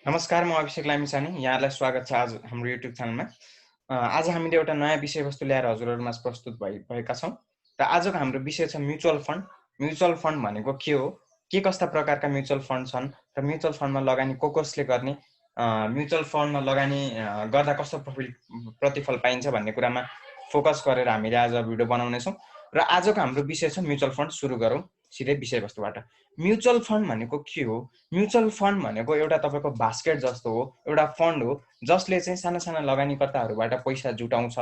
नमस्कार, म अभिषेक लामिछाने यहाँलाई स्वागत छ आज हाम्रो युट्युब च्यानलमा। आज हामीले एउटा नयाँ विषयवस्तु ल्याएर हजुरहरुमा प्रस्तुत भएका छौं र आजको हाम्रो विषय छ म्युचुअल फन्ड। म्युचुअल फन्ड भनेको के हो, के कस्ता प्रकारका म्युचुअल फन्ड छन् र म्युचुअल फन्डमा लगानी कसले गर्ने, म्युचुअल फन्डमा लगानी गर्दा कस्तो प्रतिफल पाइन्छ भन्ने कुरामा फोकस गरेर हामीले आज भिडियो बनाउने छौं र आजको हाम्रो विषय छ म्युचुअल फन्ड। सुरु गरौँ सिधै विषयवस्तुबाट। म्युचुअल फन्ड भनेको के हो? म्युचुअल फन्ड भनेको एउटा तपाईको बास्केट जस्तो हो, एउटा फन्ड हो जसले चाहिँ साना साना लगानीकर्ताहरूबाट पैसा जुटाउँछ।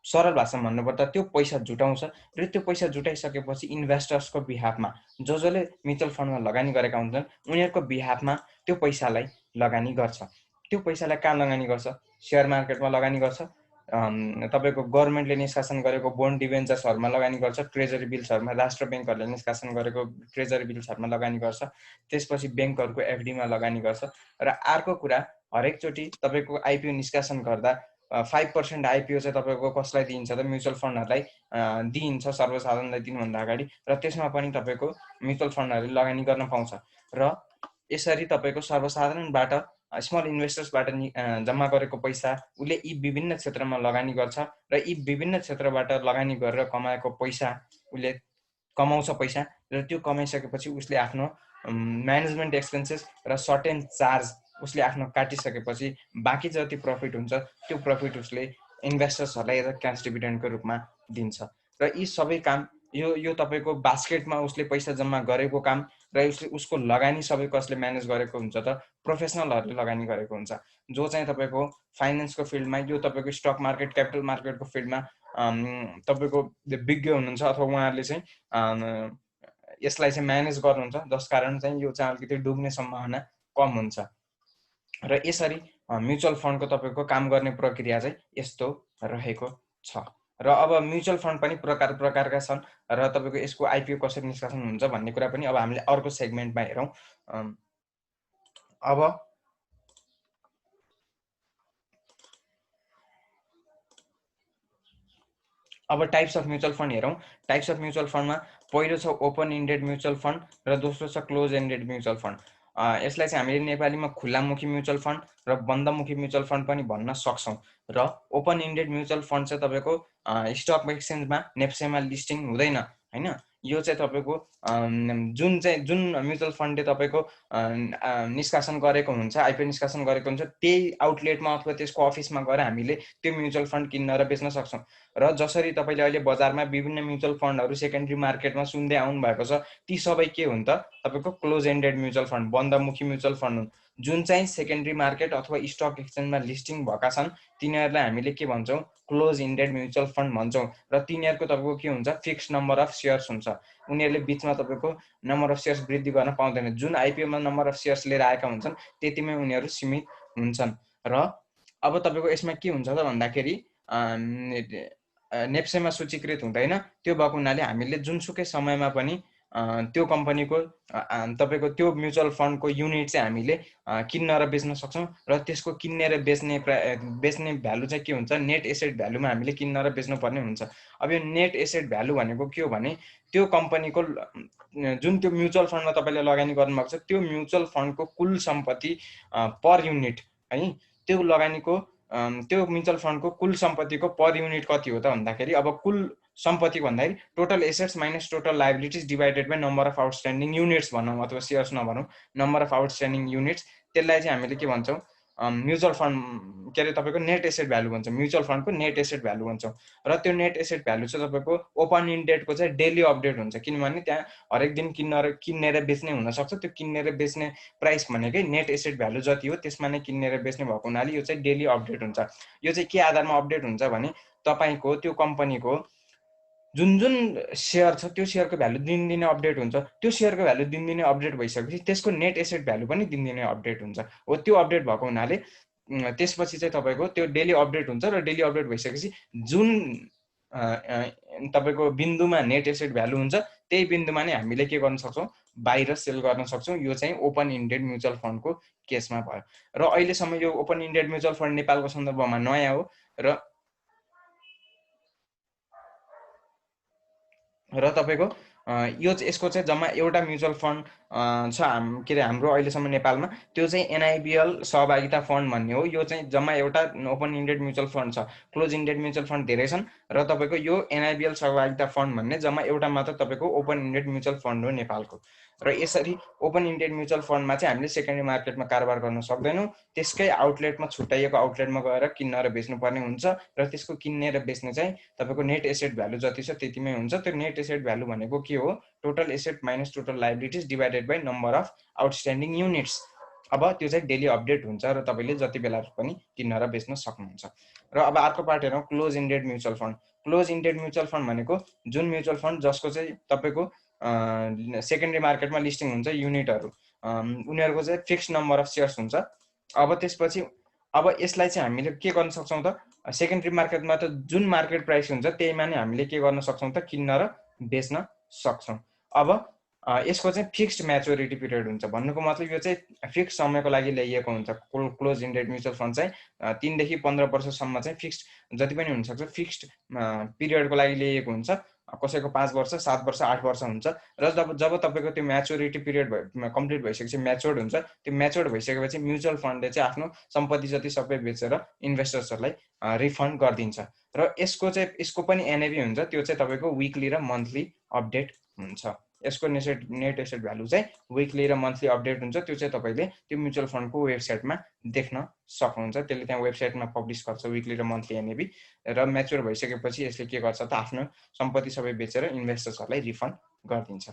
सरल भाषामा भन्नुपर्दा त्यो पैसा जुटाउँछ र त्यो पैसा जुटाइसकेपछि इन्भेस्टर्सको बिहाफमा जसले म्युचुअल फन्डमा लगानी गरेका हुन्छन् उनीहरूको बिहाफमा त्यो पैसालाई लगानी गर्छ। त्यो पैसालाई कहाँ लगानी गर्छ? शेयर मार्केटमा लगानी गर्छ, तपाईको गभर्नमेन्टले निष्कासन गरेको बोन्ड डिभेन्चर्सहरुमा लगानी गर्छ, ट्रेजरी बिल्सहरुमा, राष्ट्र बैंकहरुले निष्कासन गरेको ट्रेजरी बिल्सहरुमा लगानी गर्छ, त्यसपछि बैंकहरुको एफडीमा लगानी गर्छ। र अर्को कुरा, हरेक चोटी तपाईको आईपीओ निष्कासन गर्दा 5% आईपीओ चाहिँ तपाईको कसलाई दिइन्छ त? म्युचुअल फन्डहरुलाई दिइन्छ, सर्वसाधारणलाई दिनुभन्दा अगाडि, र त्यसमा पनि तपाईको म्युचुअल फन्डहरुले लगानी गर्न पाउँछ। र यसरी तपाईको सर्वसाधारणबाट स्मल इन्भेस्टर्सबाट जम्मा गरेको पैसा उले यी विभिन्न क्षेत्रमा लगानी गर्छ र यी विभिन्न क्षेत्रबाट लगानी गरेर कमाएको पैसा उले कमाउँछ पैसा, र त्यो कमाइसकेपछि उसले आफ्नो म्यानेजमेन्ट एक्सपेन्सेस र सर्टेन चार्ज उसले आफ्नो काटिसकेपछि बाँकी जति प्रफिट हुन्छ त्यो प्रफिट उसले इन्भेस्टर्सहरुलाई एज अ क्याश डिभिडेन्डको रूपमा दिन्छ। र यी सबै काम यो तपाईको बास्केटमा उसले पैसा जम्मा गरेको काम र उसको लगानी सबै कसले म्यानेज गरेको हुन्छ त? प्रोफेसनलहरुले लगानी गरेको हुन्छ, जो चाहिँ तपाईको फाइनान्सको फिल्डमा, यो तपाईको स्टक मार्केट, क्यापिटल मार्केटको फिल्डमा तपाईको विज्ञ हुनुहुन्छ अथवा उहाँहरुले चाहिँ यसलाई चाहिँ म्यानेज गर्नुहुन्छ, जसकारण चाहिँ यो चाहिँ अलिकति डुब्ने सम्भावना कम हुन्छ। र यसरी म्युचुअल फन्डको तपाईको काम गर्ने प्रक्रिया चाहिँ यस्तो रहेको छ। र अब म्युचुअल फन्ड पनि प्रकारका छन् र तपाईको यसको आईपीओ कसरी निष्कासन हुन्छ भन्ने कुरा पनि अब हामीले अर्को सेगमेन्टमा हेरौँ। अब टाइप्स अफ म्युचुअल फन्ड हेरौँ। टाइप्स अफ म्युचुअल फन्डमा पहिलो छ ओपन इन्डेड म्युचुअल फन्ड र दोस्रो छ क्लोज एन्डेड म्युचुअल फन्ड। यसलाई चाहिँ हामीले नेपालीमा खुल्लामुखी म्युचुअल फन्ड र बन्दमुखी म्युचुअल फन्ड पनि भन्न सक्छौँ। र ओपन इन्डेड म्युचुअल फन्ड चाहिँ तपाईको स्टक एक्सचेन्जमा नेप्सेमा लिस्टिङ हुँदैन हैन। यो चाहिँ तपाईको जुन म्युचुअल फन्डले तपाईको निष्कासन गरेको हुन्छ, आईपीओ निष्कासन गरेको हुन्छ, त्यही आउटलेटमा अथवा त्यसको अफिसमा गएर हामीले त्यो म्युचुअल फन्ड किन्न र बेच्न सक्छौँ। र जसरी तपाईले अहिले बजारमा विभिन्न म्युचुअल फन्डहरु सेकेन्डरी मार्केटमा सुन्दै आउनु भएको छ, ती सबै के हुन् त? तपाईको क्लोज एन्डेड म्युचुअल फन्ड, बन्दमुखी म्युचुअल फन्ड हुन्, जुन चाहिँ सेकेन्डरी मार्केट अथवा स्टक एक्सचेन्जमा लिस्टिङ भएका छन्। तिनीहरुलाई हामीले के भन्छौँ? क्लोज इन्डेड म्युचुअल फन्ड भन्छौँ। र तिनीहरुको तपाईको के हुन्छ? फिक्स्ड नम्बर अफ शेयर्स हुन्छ। उनीहरुले बीचमा तपाईको नम्बर अफ शेयर्स वृद्धि गर्न पाउँदैन। जुन आईपीओमा नम्बर अफ शेयर्स लिएर आएका हुन्छन् त्यतिमै उनीहरु सीमित हुन्छन्। र अब तपाईको यसमा के हुन्छ त भन्दाखेरि नेप्सेमा सूचीकृत हुँदैन। त्यो भएको हुनाले हामीले जुनसुकै समयमा पनि त्यो कम्पनीको तपाईको त्यो म्युचुअल फन्डको युनिट चाहिँ हामीले किन्न र बेच्न सक्छौँ। र त्यसको किन्ने र बेच्ने भ्यालु चाहिँ के हुन्छ? नेट एसेट भ्यालुमा हामीले किन्न र बेच्नु पर्ने हुन्छ। अब यो नेट एसेट भ्यालु भनेको के हो भने त्यो कम्पनीको जुन त्यो म्युचुअल फन्डमा तपाईले लगानी गर्नुभएको छ त्यो म्युचुअल फन्डको कुल सम्पत्ति पर युनिट है, त्यो लगानीको त्यो म्युचुअल फन्डको कुल सम्पत्तिको पर युनिट कति हो त भन्दाखेरि, अब कुल सम्पत्ति भन्दाखेरि total assets minus total liabilities divided by number of outstanding units भनौँ अथवा शेयर्स नभनौँ, नम्बर अफ आउटस्ट्यान्डिङ युनिट्स। त्यसलाई चाहिँ हामीले के भन्छौँ? म्युचुअल फन्ड के अरे तपाईको नेट एसेट भ्यालु भन्छौँ। म्युचुअल फन्डको नेट एसेट भ्यालु भन्छौँ। र त्यो नेट एसेट भ्यालु चाहिँ तपाईको ओपन इन्डेडको चाहिँ डेली अपडेट हुन्छ, किनभने त्यहाँ हरेक दिन किन्ने र बेच्ने हुन सक्छ। त्यो किन्ने र बेच्ने प्राइस भनेकै नेट एसेट भ्यालु जति हो त्यसमा नै किन्ने र बेच्ने भएको हुनाले यो चाहिँ डेली अपडेट हुन्छ। यो चाहिँ के आधारमा अपडेट हुन्छ भने तपाईको त्यो कम्पनीको जुन शेयर छ त्यो शेयरको भ्यालु दिनदिनै अपडेट हुन्छ। त्यो शेयरको भ्यालु दिनदिनै अपडेट भइसकेपछि त्यसको नेट एसेट भ्यालु पनि दिनदिनै अपडेट हुन्छ। हो त्यो अपडेट भएको हुनाले त्यसपछि चाहिँ तपाईको त्यो डेली अपडेट हुन्छ र डेली अपडेट भइसकेपछि जुन तपाईको बिन्दुमा नेट एसेट भ्यालु हुन्छ त्यही बिन्दुमा नै हामीले के गर्न सक्छौँ? बाइ र सेल गर्न सक्छौँ। यो चाहिँ ओपन इन्डेड म्युचुअल फन्डको केसमा भयो। र अहिलेसम्म यो ओपन इन्डेड म्युचुअल फन्ड नेपालको सन्दर्भमा नयाँ हो र तपाईको यो चाहिँ यसको चाहिँ जम्मा एउटा म्युचुअल फन्ड छ के अरे हाम्रो अहिलेसम्म नेपालमा, त्यो चाहिँ एनआइबिएल सहभागिता फन्ड भन्ने हो। यो चाहिँ जम्मा एउटा ओपन इन्डेड म्युचुअल फन्ड छ। क्लोज इन्डेड म्युचुअल फन्ड धेरै छन् र तपाईँको यो एनआइबिएल सहभागिता फन्ड भन्ने जम्मा एउटा मात्र तपाईँको ओपन इन्डेड म्युचुअल फन्ड हो नेपालको। र यसरी ओपन इन्डेड म्युचुअल फन्डमा चाहिँ हामीले सेकेन्डरी मार्केटमा कारोबार गर्न सक्दैनौँ। त्यसकै आउटलेटमा छुट्याइएको आउटलेटमा गएर किन्न र बेच्नुपर्ने हुन्छ र त्यसको किन्ने र बेच्ने चाहिँ तपाईँको नेट एसेट भ्यालु जति छ त्यतिमै हुन्छ। त्यो नेट एसेट भ्यालु भनेको के हो? Total asset minus total liabilities divided by number of outstanding units. अब त्यो चाहिँ डेली अपडेट हुन्छ र तपाईँले जति बेला पनि किन्न र बेच्न सक्नुहुन्छ। र अब अर्को पार्ट हेरौँ, close indeed mutual fund. Close indeed mutual fund भनेको जुन म्युचुअल फन्ड जसको चाहिँ तपाईँको सेकेन्डरी मार्केटमा लिस्टिङ हुन्छ युनिटहरू, उनीहरूको चाहिँ फिक्स नम्बर अफ सेयर्स हुन्छ। अब त्यसपछि अब यसलाई चाहिँ हामीले के गर्न सक्छौँ त? सेकेन्डरी मार्केटमा त जुन मार्केट प्राइस हुन्छ त्यहीमा नै हामीले के गर्न सक्छौँ त? किन्न र बेच्न सक्छौँ। अब यसको चाहिँ फिक्स्ड म्याच्योरिटी पिरियड हुन्छ। भन्नुको मतलब यो चाहिँ फिक्स समयको लागि ल्याइएको हुन्छ। क्लोज इन्डेड म्युचुअल फन्ड चाहिँ 3 देखि 15 वर्षसम्म चाहिँ फिक्स्ड जति पनि हुनसक्छ फिक्स्ड पिरियडको लागि ल्याइएको हुन्छ। कसैको 5 वर्ष, 7 वर्ष, 8 वर्ष हुन्छ। र जब तपाईँको त्यो म्याच्योरिटी पिरियड कम्प्लिट भइसकेपछि म्याच्योर्ड हुन्छ। त्यो म्याच्योर्ड भइसकेपछि म्युचुअल फन्डले चाहिँ आफ्नो सम्पत्ति जति सबै बेचेर इन्भेस्टर्सहरूलाई रिफन्ड गरिदिन्छ। र यसको पनि एनएबी हुन्छ। त्यो चाहिँ तपाईँको विकली र मन्थली अपडेट हुन्छ। यसको नेट एसेट भ्यालु चाहिँ विकली र मन्थली अपडेट हुन्छ। त्यो चाहिँ तपाईँले त्यो म्युचुअल फन्डको वेबसाइटमा देख्न सक्नुहुन्छ। त्यसले त्यहाँ वेबसाइटमा पब्लिस गर्छ विकली र मन्थली एनएबी। र म्याच्योर भइसकेपछि यसले के गर्छ त? आफ्नो सम्पत्ति सबै बेचेर इन्भेस्टर्सहरूलाई रिफन्ड गरिदिन्छ।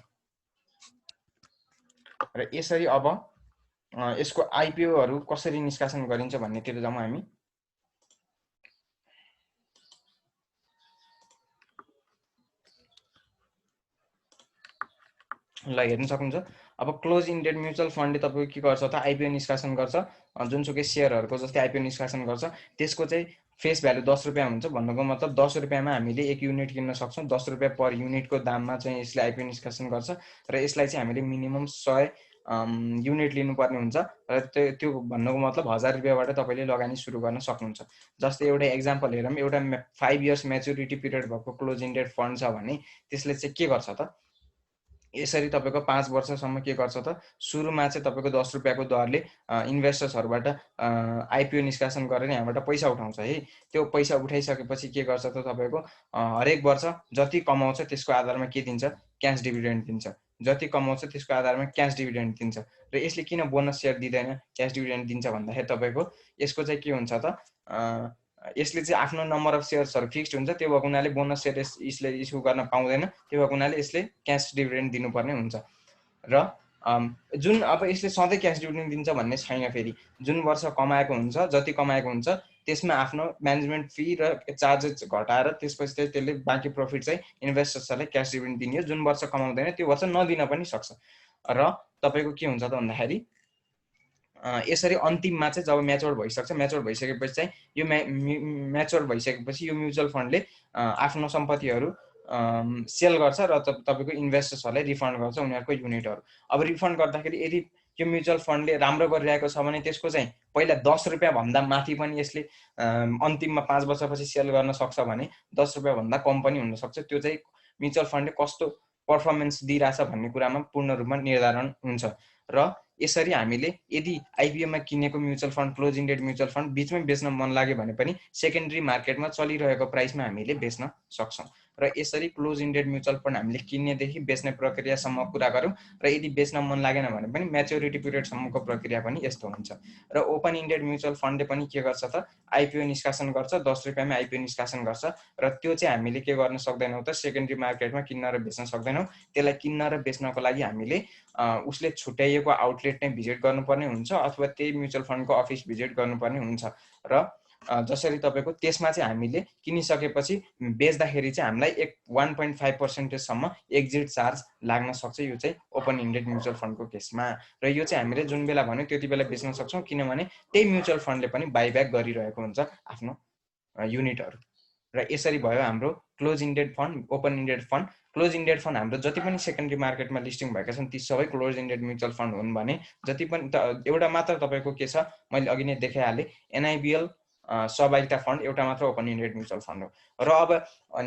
र यसरी अब यसको आइपिओहरू कसरी निष्कासन गरिन्छ भन्नेतिर जाउँ हामी। ल हेर्न सक्नुहुन्छ। अब क्लोज इन्डेड म्युचुअल फन्डले तपाईँको के गर्छ त? आइपिओ निष्कासन गर्छ। जुनसुकै सेयरहरूको जस्तै आइपिओ निष्कासन गर्छ। त्यसको चाहिँ फेस भ्यालु 10 रुपियाँ हुन्छ। भन्नुको मतलब 10 रुपियाँमा हामीले 1 युनिट किन्न सक्छौँ। 10 रुपियाँ पर युनिटको दाममा चाहिँ यसले आइपिओ निष्कासन गर्छ। र यसलाई चाहिँ हामीले मिनिमम 100 युनिट लिनुपर्ने हुन्छ। र त्यो भन्नुको मतलब 1000 रुपियाँबाट तपाईँले लगानी सुरु गर्न सक्नुहुन्छ। जस्तै एउटा एक्जाम्पल हेरौँ। एउटा 5 इयर्स म्याच्योरिटी पिरियड भएको क्लोज इन्डेड फन्ड छ भने त्यसले चाहिँ के गर्छ त? यसरी तपाईँको 5 वर्षसम्म के गर्छ त? सुरुमा चाहिँ तपाईँको 10 रुपियाँको दरले इन्भेस्टर्सहरूबाट आइपिओ निष्कासन गरेर यहाँबाट पैसा उठाउँछ है। त्यो पैसा उठाइसकेपछि के गर्छ त? तपाईँको हरेक वर्ष जति कमाउँछ त्यसको आधारमा के दिन्छ? क्यास डिभिडेन्ड दिन्छ। जति कमाउँछ त्यसको आधारमा क्यास डिभिडेन्ड दिन्छ। र यसले किन बोनस सेयर दिँदैन, क्यास डिभिडेन्ड दिन्छ भन्दाखेरि तपाईँको यसको चाहिँ के हुन्छ त? यसले चाहिँ आफ्नो नम्बर अफ सेयर्सहरू फिक्स्ड हुन्छ। त्यो भएको हुनाले बोनस सेयर यसले इस्यु गर्न पाउँदैन। त्यो भएको हुनाले यसले क्यास डिभिडेन्ड दिनुपर्ने हुन्छ। र जुन अब यसले सधैँ क्यास डिभिडेन्ड दिन्छ भन्ने छैन। फेरि जुन वर्ष कमाएको हुन्छ, जति कमाएको हुन्छ त्यसमा आफ्नो म्यानेजमेन्ट फी र चार्जेस घटाएर त्यसपछि चाहिँ त्यसले बाँकी प्रफिट चाहिँ इन्भेस्टर्सहरूलाई क्यास डिभिडेन्ड दिने हो। जुन वर्ष कमाउँदैन त्यो वर्ष नदिन पनि सक्छ। र तपाईँको के हुन्छ त भन्दाखेरि यसरी अन्तिममा चाहिँ जब म्याच्योर भइसक्छ, म्याच्योर भइसकेपछि चाहिँ यो म्याच्योर भइसकेपछि यो म्युचुअल फन्डले आफ्नो सम्पत्तिहरू सेल गर्छ र तपाईँको इन्भेस्टर्सहरूलाई रिफन्ड गर्छ उनीहरूको युनिटहरू। अब रिफन्ड गर्दाखेरि यदि यो म्युचुअल फन्डले राम्रो गरिरहेको छ भने त्यसको चाहिँ पहिला 10 रुपियाँ भन्दा माथि पनि यसले अन्तिममा 5 वर्षपछि सेल गर्न सक्छ भने 10 रुपियाँ भन्दा कम पनि हुनसक्छ। त्यो चाहिँ म्युचुअल फन्डले कस्तो पर्फर्मेन्स दिइरहेछ भन्ने कुरामा पूर्ण रूपमा निर्धारण हुन्छ। र यसरी हामीले यदि आइपिओमा किनेको mutual fund close indeed mutual fund बिचमै बेच्न मन लाग्यो भने पनि सेकेन्डरी मार्केटमा चलिरहेको प्राइसमा हामीले बेच्न सक्छौँ। र यसरी क्लोज इन्डेड म्युचुअल फन्ड हामीले किन्नेदेखि बेच्ने प्रक्रियासम्म कुरा गऱ्यौँ। र यदि बेच्न मन लागेन भने पनि म्याच्योरिटी पिरियडसम्मको प्रक्रिया पनि यस्तो हुन्छ। र ओपन इन्डेड म्युचुअल फन्डले पनि के गर्छ त? आइपिओ निष्कासन गर्छ। 10 रुपियाँमा आइपिओ निष्कासन गर्छ। र त्यो चाहिँ हामीले के गर्न सक्दैनौँ त? सेकेन्डरी मार्केटमा किन्न र बेच्न सक्दैनौँ। त्यसलाई किन्न र बेच्नको लागि हामीले उसले छुट्याइएको आउटलेट नै भिजिट गर्नुपर्ने हुन्छ अथवा त्यही म्युचुअल फन्डको अफिस भिजिट गर्नुपर्ने हुन्छ। र जसरी तपाईँको त्यसमा चाहिँ हामीले किनिसकेपछि बेच्दाखेरि चाहिँ हामीलाई 1.5% एक्जिट चार्ज लाग्न सक्छ। यो चाहिँ ओपन इन्डेड म्युचुअल फन्डको केसमा। र यो चाहिँ हामीले जुन बेला भन्यो त्यति बेला बेच्न सक्छौँ किनभने त्यही म्युचुअल फन्डले पनि बाइब्याक गरिरहेको हुन्छ आफ्नो युनिटहरू। र यसरी भयो हाम्रो close indeed fund, open indeed fund. Close indeed fund हाम्रो जति पनि सेकेन्डरी मार्केटमा लिस्टिङ भएका छन् ती सबै क्लोज इन्डेड म्युचुअल फन्ड हुन् भने जति पनि एउटा मात्र तपाईँको के छ मैले अघि नै देखाइहालेँ, एनआइबिएल सहभागिता फन्ड, एउटा मात्र ओपन इन्डेड म्युचुअल फन्ड हो। र अब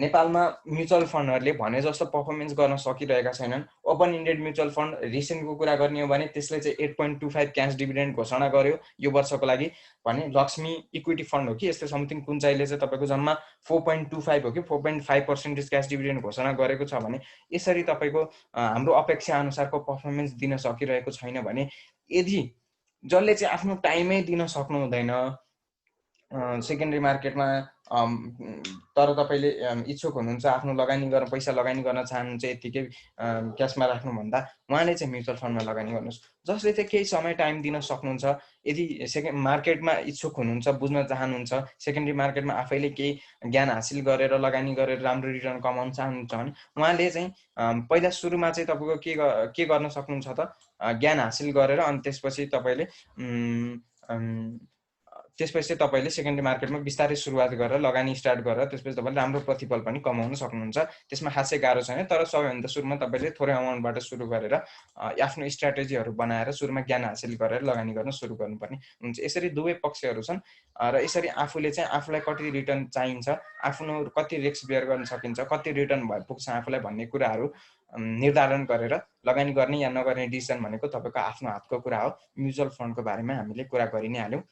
नेपालमा म्युचुअल फन्डहरूले भने जस्तो पर्फर्मेन्स गर्न सकिरहेका छैनन्। ओपन इन्डेड म्युचुअल फन्ड रिसेन्टको कुरा गर्ने हो भने त्यसले चाहिँ 8.25 क्यास डिभिडेन्ड घोषणा गर्यो यो वर्षको लागि भने लक्ष्मी इक्विटी फन्ड हो कि यसले समथिङ कुन चाहिँले चाहिँ तपाईँको जम्मा 4.25 हो कि 4.5% क्यास डिभिडेन्ड घोषणा गरेको छ भने यसरी तपाईँको हाम्रो अपेक्षा अनुसारको पर्फर्मेन्स दिन सकिरहेको छैन भने यदि जसले चाहिँ आफ्नो टाइमै दिन सक्नु हुँदैन सेकेन्डरी मार्केटमा तर तपाईँले इच्छुक हुनुहुन्छ आफ्नो लगानी गर्न पैसा लगानी गर्न चाहनुहुन्छ यतिकै क्यासमा राख्नुभन्दा उहाँले चाहिँ म्युचुअल फन्डमा लगानी गर्नुहोस् जसले चाहिँ केही समय टाइम दिन सक्नुहुन्छ। यदि मार्केटमा इच्छुक हुनुहुन्छ बुझ्न चाहनुहुन्छ सेकेन्डरी मार्केटमा आफैले केही ज्ञान हासिल गरेर लगानी गरेर राम्रो रिटर्न कमाउन चाहनुहुन्छ भने उहाँले चाहिँ पहिला सुरुमा चाहिँ तपाईँको के गर्न सक्नुहुन्छ त ज्ञान हासिल गरेर अनि त्यसपछि तपाईँले सेकेन्डरी मार्केटमा बिस्तारै सुरुवात गरेर लगानी स्टार्ट गरेर त्यसपछि तपाईँले राम्रो प्रतिफल पनि कमाउन सक्नुहुन्छ। त्यसमा खासै गाह्रो छैन तर सबैभन्दा सुरुमा तपाईँले थोरै अमाउन्टबाट सुरु गरेर आफ्नो स्ट्राटेजीहरू बनाएर सुरुमा ज्ञान हासिल गरेर लगानी गर्न सुरु गर्नुपर्ने हुन्छ। यसरी दुवै पक्षहरू छन् र यसरी आफूले चाहिँ आफूलाई कति रिटर्न चाहिन्छ, आफ्नो कति रिस्क बेयर गर्न सकिन्छ, कति रिटर्न भए पुग्छ आफूलाई भन्ने कुराहरू निर्धारण गरेर लगानी गर्ने या नगर्ने डिसिजन भनेको तपाईँको आफ्नो हातको कुरा हो। म्युचुअल फन्डको बारेमा हामीले कुरा गरि नै हाल्यौँ।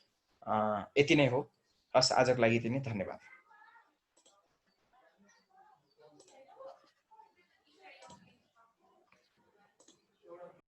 यति नै हो। हस् आजको लागि यति नै, धन्यवाद।